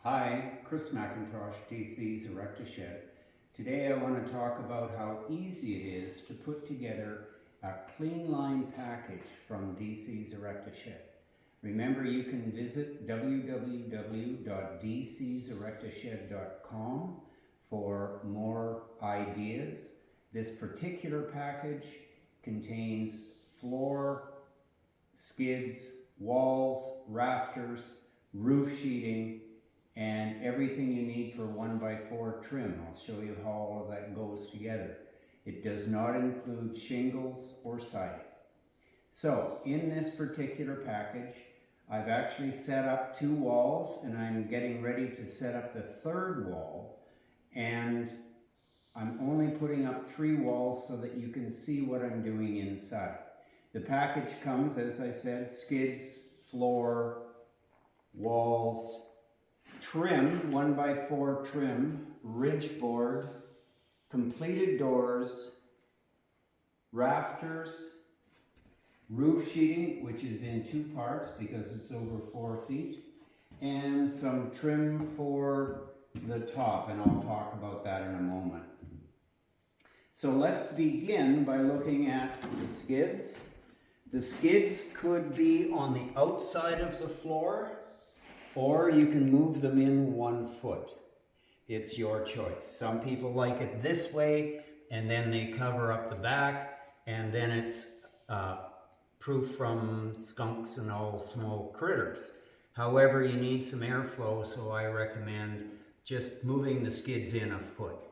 Hi, Chris McIntosh, DC's Erectashed. Today I want to talk about how easy it is to put together a cleanline package from DC's Erectashed. Remember, you can visit www.dcserectashed.com for more ideas. This particular package contains floor, skids, walls, rafters, roof sheeting, and everything you need for 1x4 trim. I'll show you how all of that goes together. It does not include shingles or siding. So in this particular package, I've actually set up 2 walls and I'm getting ready to set up the 3rd wall, and I'm only putting up 3 walls so that you can see what I'm doing inside. The package comes, as I said, skids, floor, walls, trim, 1x4 trim, ridge board, completed doors, rafters, roof sheeting, which is in 2 parts because it's over 4 feet, and some trim for the top, and I'll talk about that in a moment. So let's begin by looking at the skids. The skids could be on the outside of the floor, or you can move them in 1 foot. It's your choice. Some people like it this way, and then they cover up the back, and then it's proof from skunks and all small critters. However, you need some airflow, so I recommend just moving the skids in 1 foot.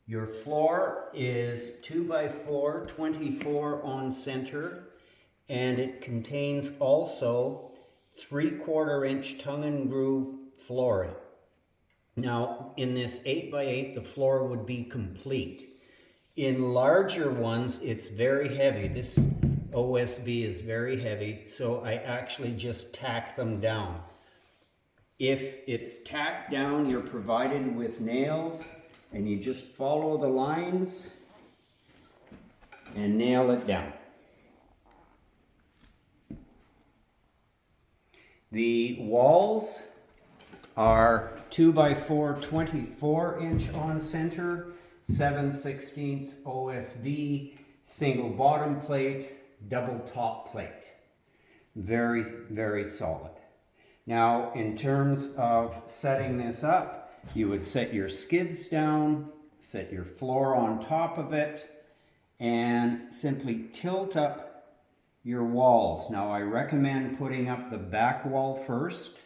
Your floor is 2x4, 24 on center, and it contains also 3/4 inch tongue and groove flooring. Now, in this 8x8, the floor would be complete. In larger ones, it's very heavy. This OSB is very heavy, so I actually just tack them down. If it's tacked down, you're provided with nails, and you just follow the lines and nail it down. The walls are 2x4, 24 inch on center, 7/16 OSB, single bottom plate, double top plate. Very, very solid. Now, in terms of setting this up, you would set your skids down, set your floor on top of it, and simply tilt up your walls. Now, I recommend putting up the back wall first,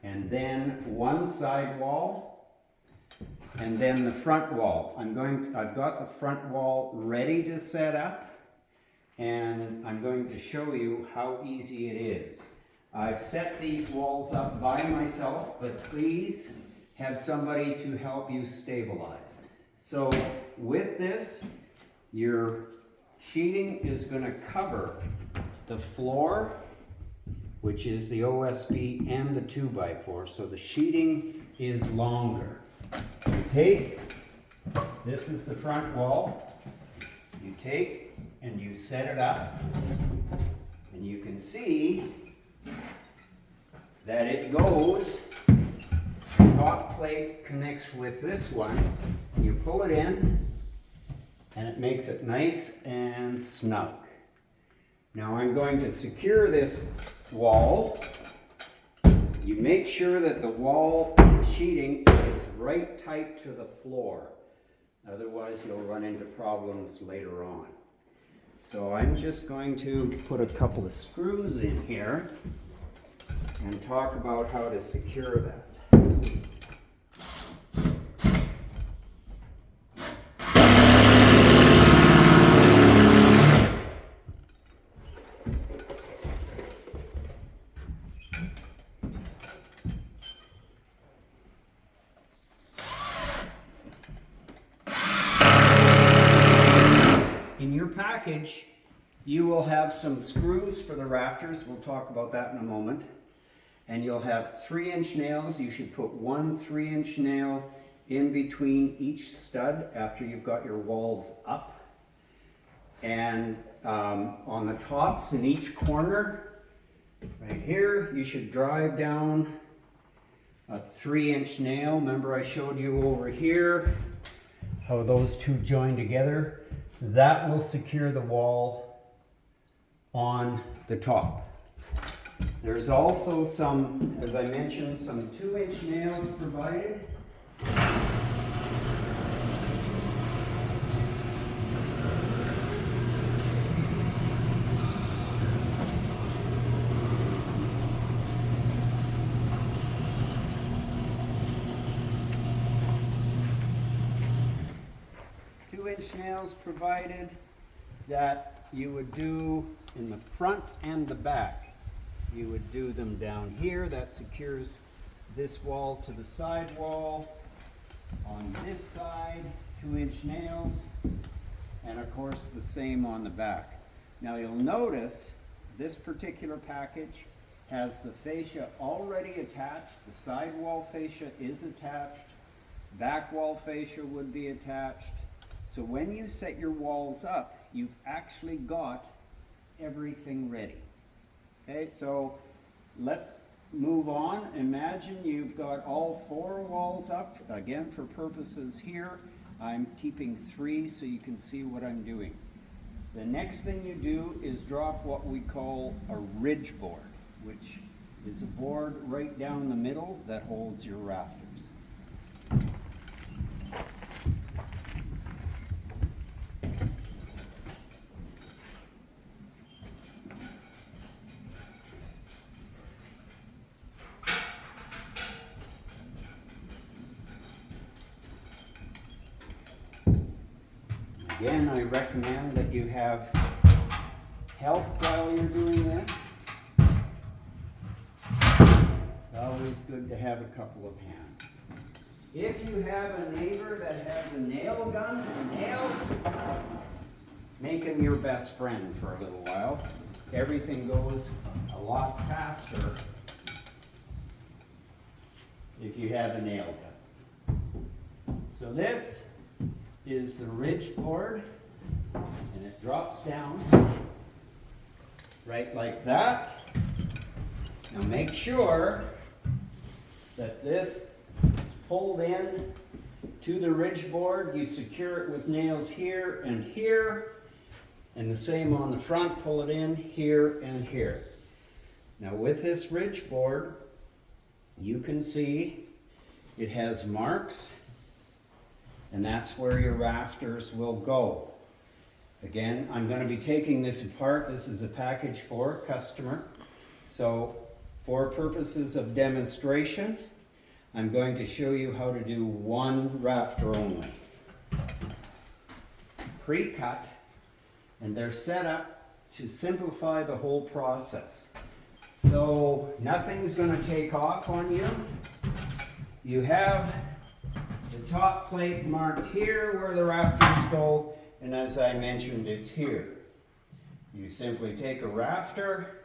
and then one side wall, and then the front wall. I've got the front wall ready to set up, and I'm going to show you how easy it is. I've set these walls up by myself, but please have somebody to help you stabilize. So with this, your sheeting is going to cover the floor, which is the OSB, and the 2x4, so the sheeting is longer. You take, this is the front wall, you take and you set it up, and you can see that it goes, the top plate connects with this one, you pull it in, and it makes it nice and snug. Now I'm going to secure this wall. You make sure that the wall sheeting is right tight to the floor. Otherwise you'll run into problems later on. So I'm just going to put a couple of screws in here and talk about how to secure that. In your package, you will have some screws for the rafters. We'll talk about that in a moment. And you'll have 3-inch nails. You should put 1 3-inch nail in between each stud after you've got your walls up. And on the tops in each corner, right here, you should drive down a 3-inch nail. Remember I showed you over here how those two join together? That will secure the wall on the top. There's also some, as I mentioned, some 2-inch nails provided. Nails provided that you would do in the front and the back. You would do them down here. That secures this wall to the side wall. On this side, 2-inch nails, and of course the same on the back. Now you'll notice this particular package has the fascia already attached. The side wall fascia is attached. Back wall fascia would be attached. So when you set your walls up, you've actually got everything ready. Okay, so let's move on. Imagine you've got all 4 walls up. Again, for purposes here, I'm keeping 3 so you can see what I'm doing. The next thing you do is drop what we call a ridge board, which is a board right down the middle that holds your rafters. Again, I recommend that you have help while you're doing this. It's always good to have a couple of hands. If you have a neighbor that has a nail gun and nails, make him your best friend for a little while. Everything goes a lot faster if you have a nail gun. So this is the ridge board, and it drops down right like that. Now make sure that this is pulled in to the ridge board. You secure it with nails here, and the same on the front. Pull it in here and here. Now with this ridge board, you can see it has marks, and that's where your rafters will go. Again, I'm going to be taking this apart. This is a package for a customer. So for purposes of demonstration, I'm going to show you how to do one rafter only. Pre-cut, and they're set up to simplify the whole process. So nothing's going to take off on you. You have the top plate marked here where the rafters go, and as I mentioned, it's here. You simply take a rafter,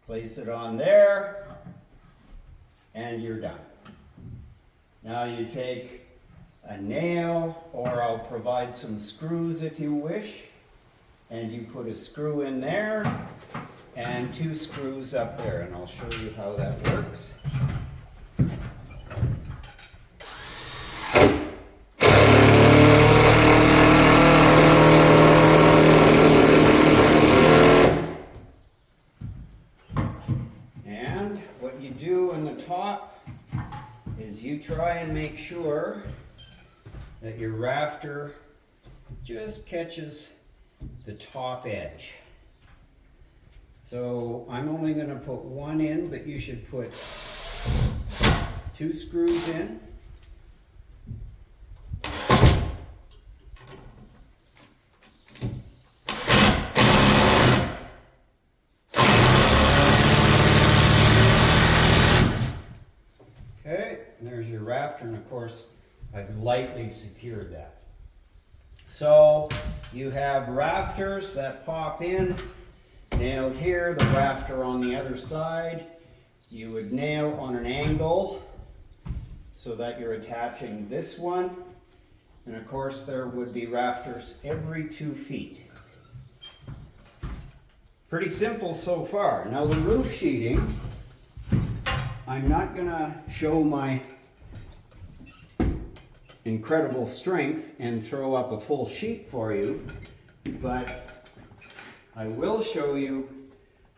place it on there, and you're done. Now you take a nail, or I'll provide some screws if you wish, and you put a screw in there and 2 screws up there, and I'll show you how that works. And what you do on the top is you try and make sure that your rafter just catches the top edge. So I'm only going to put 1 in, but you should put 2 screws in. Okay, and there's your rafter, and of course I've lightly secured that. So you have rafters that pop in, nailed here, the rafter on the other side. You would nail on an angle so that you're attaching this one. And of course there would be rafters every 2 feet. Pretty simple so far. Now the roof sheeting I'm not gonna show my incredible strength and throw up a full sheet for you, but I will show you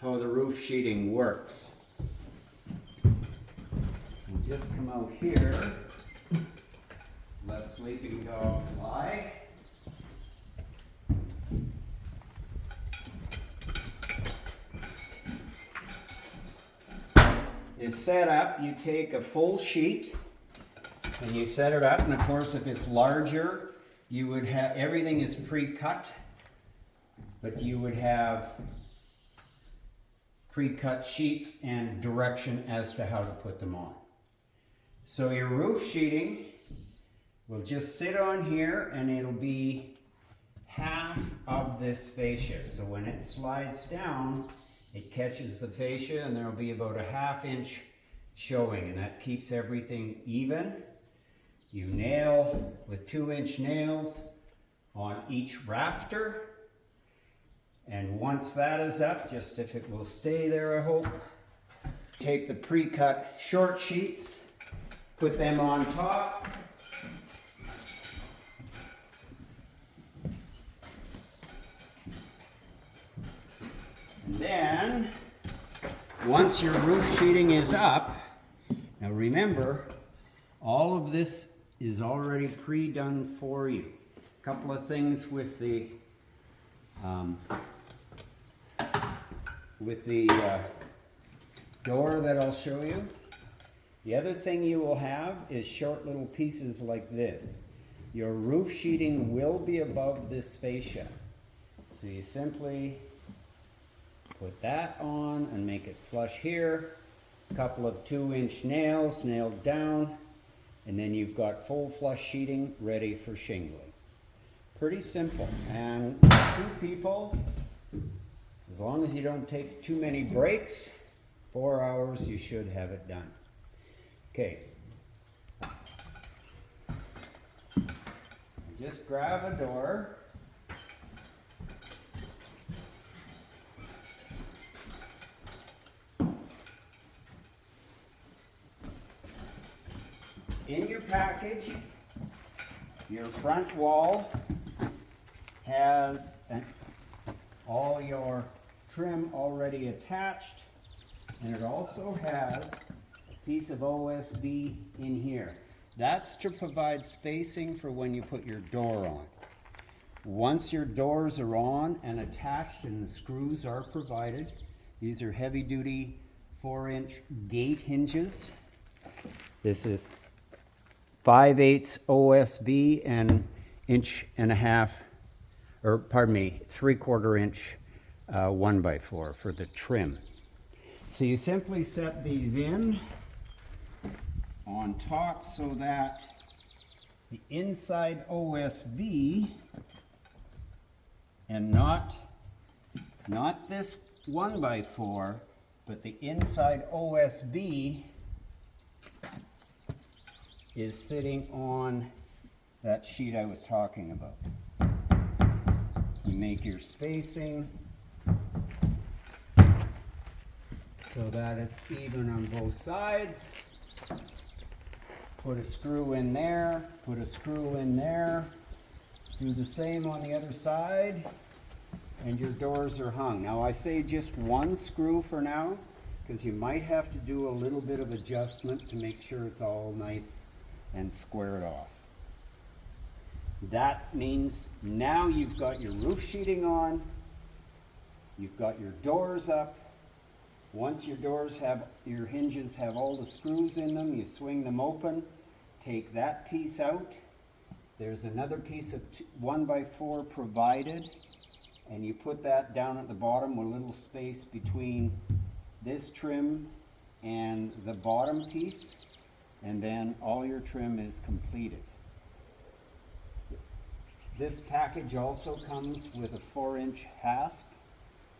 how the roof sheeting works. We'll just come out here, let sleeping dogs lie. Is set up, you take a full sheet and you set it up, and of course if it's larger, you would have, everything is pre-cut, but you would have pre-cut sheets and direction as to how to put them on. So your roof sheeting will just sit on here and it'll be half of this fascia. So when it slides down, it catches the fascia and there'll be about a 1/2 inch showing, and that keeps everything even. You nail with 2-inch nails on each rafter, and once that is up, just if it will stay there I hope, take the pre-cut short sheets, put them on top, and then once your roof sheeting is up, now remember all of this is already pre-done for you. A couple of things with the door that I'll show you. The other thing you will have is short little pieces like this. Your roof sheeting will be above this fascia. So you simply put that on and make it flush here. A couple of 2-inch nails nailed down, and then you've got full flush sheeting ready for shingling. Pretty simple, and 2 people, as long as you don't take too many breaks, 4 hours you should have it done. Okay, just grab a door. In your package, your front wall has all your trim already attached, and it also has a piece of OSB in here. That's to provide spacing for when you put your door on. Once your doors are on and attached and the screws are provided, these are heavy-duty 4-inch gate hinges. This is 5/8 OSB and 1.5 inch, or pardon me, 3/4 inch 1x4 for the trim. So you simply set these in on top so that the inside OSB, and not this 1x4, but the inside OSB is sitting on that sheet I was talking about. You make your spacing so that it's even on both sides. Put a screw in there, put a screw in there, do the same on the other side, and your doors are hung. Now I say just 1 screw for now, because you might have to do a little bit of adjustment to make sure it's all nice and squared off. That means now you've got your roof sheeting on, you've got your doors up. Once your doors have, your hinges have all the screws in them, you swing them open, take that piece out. There's another piece of 1x4 provided, and you put that down at the bottom with a little space between this trim and the bottom piece, and then all your trim is completed. This package also comes with a 4-inch hasp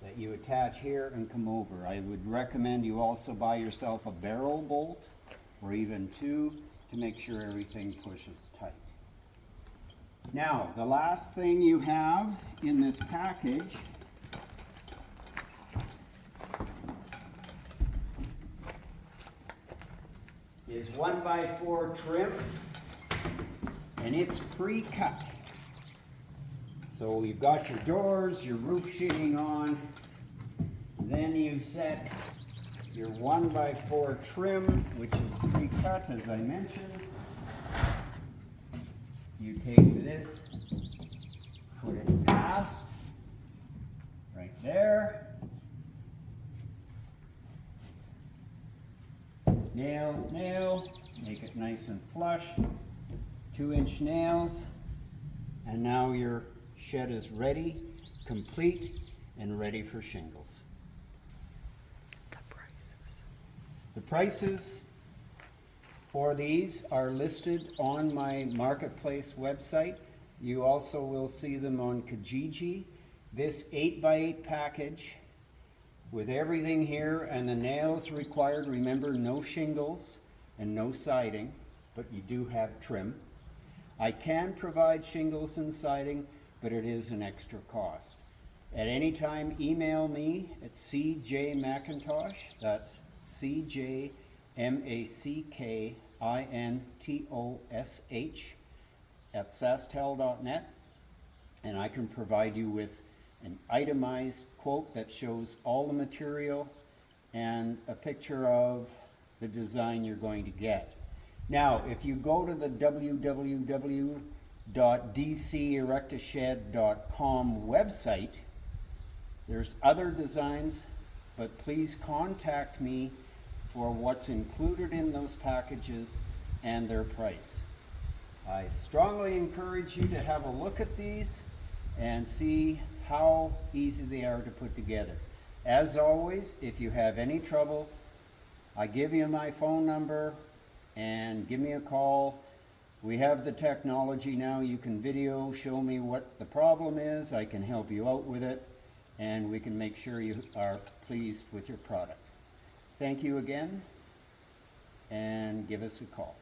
that you attach here and come over. I would recommend you also buy yourself a barrel bolt, or even 2, to make sure everything pushes tight. Now, the last thing you have in this package is 1x4 trim, and it's pre-cut. So you've got your doors, your roof sheeting on, then you set your 1x4 trim, which is pre-cut as I mentioned. You take this, put it past, right there. Nail, nail, make it nice and flush. 2-inch nails, and now your shed is ready, complete, and ready for shingles. The prices for these are listed on my marketplace website. You also will see them on Kijiji. This 8x8 package with everything here and the nails required, remember no shingles and no siding, but you do have trim. I can provide shingles and siding, but it is an extra cost. At any time, email me at cjmcintosh, that's CJMACKINTOSH at sastel.net, and I can provide you with an itemized quote that shows all the material and a picture of the design you're going to get. Now, if you go to the www.dcerectashed.com website, there's other designs, but please contact me for what's included in those packages and their price. I strongly encourage you to have a look at these and see how easy they are to put together. As always, if you have any trouble, I give you my phone number and give me a call. We have the technology now. You can video, show me what the problem is. I can help you out with it, and we can make sure you are pleased with your product. Thank you again, and give us a call.